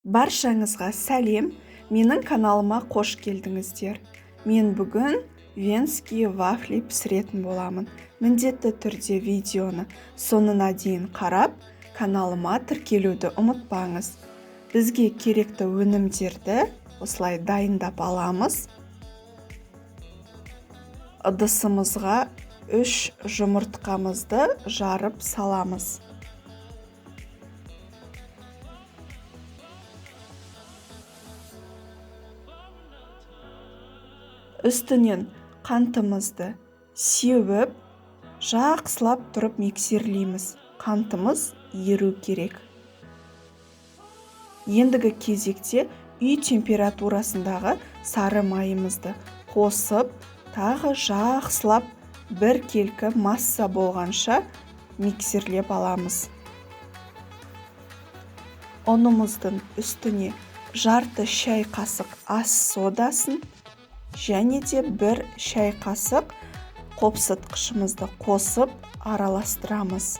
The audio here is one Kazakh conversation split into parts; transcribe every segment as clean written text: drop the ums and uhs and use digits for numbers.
Баршаңызға сәлем, менің каналыма қош келдіңіздер. Мен бүгін венский вафли пісіретін боламын. Міндетті түрде видеоны соңына дейін қарап, каналыма тіркелуді ұмытпаңыз. Бізге керекті өнімдерді осылай дайындап аламыз. Ыдысымызға 3 жұмыртқамызды жарып саламыз. Үстінен қантымызды сеуіп, жақсылап тұрып миксерлейміз. Қантымыз еру керек. Ендігі кезекте үй температурасындағы сары майымызды қосып, тағы жақсылап бір келкі масса болғанша миксерлеп аламыз. Ұнымыздың үстіне жарты шай қасық ас содасын және де 1 шай қасық қопсытқышымызды қосып араластырамыз.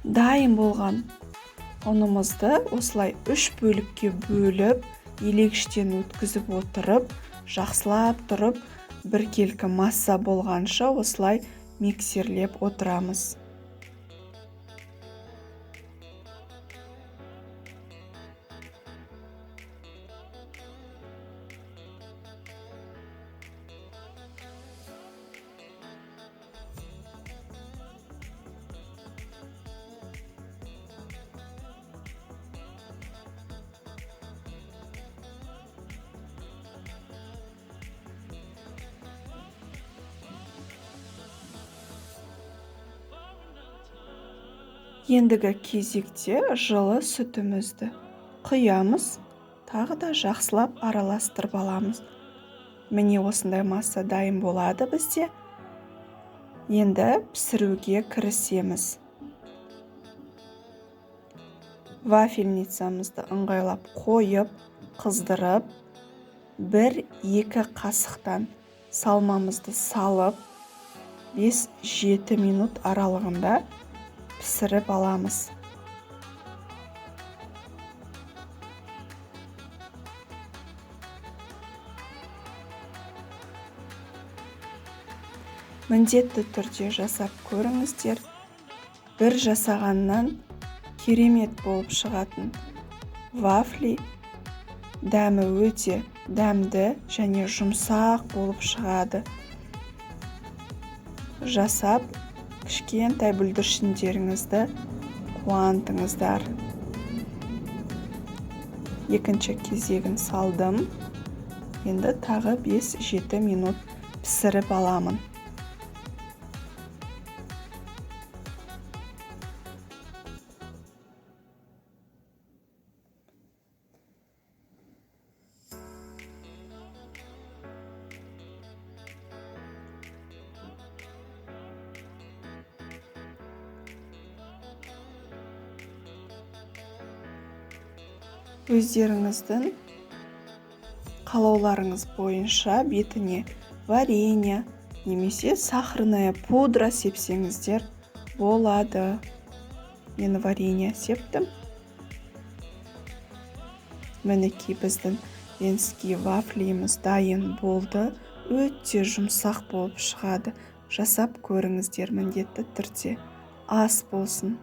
Дайын болған ұнымызды осылай 3 бөлікке бөліп, елегіштен өткізіп отырып, жақсылап тұрып, бір келкі масса болғанша осылай миксерлеп отырамыз. Ендігі кезекте жылы сүтімізді құямыз, тағы да жақсылап араластырып аламыз. Міне осындай масса дайын болады бізде. Енді пісіруге кірісеміз. Вафельницамызды ыңғайлап қойып, қыздырып, 1-2 қасықтан салмамызды салып, 5-7 минут аралығында пісіріп аламыз. Міндетті түрде жасап көріңіздер. Бір жасағаннан керемет болып шығатын вафли дәмі өте дәмді және жұмсақ болып шығады. Жасап, кішкентай бүлдіршіндеріңізді қуантыңыздар. Екінші кезегін салдым. Енді тағы 5-7 минут пісіріп аламын. Өздеріңіздің қалауларыңыз бойынша бетіне варенье немесе сахарная пудра сепсеңіздер болады. Мен варенье септім. Мінекей біздің венский вафлиіміз дайын болды. Өте жұмсақ болып шығады. Жасап көріңіздер міндетті түрде. Ас болсын.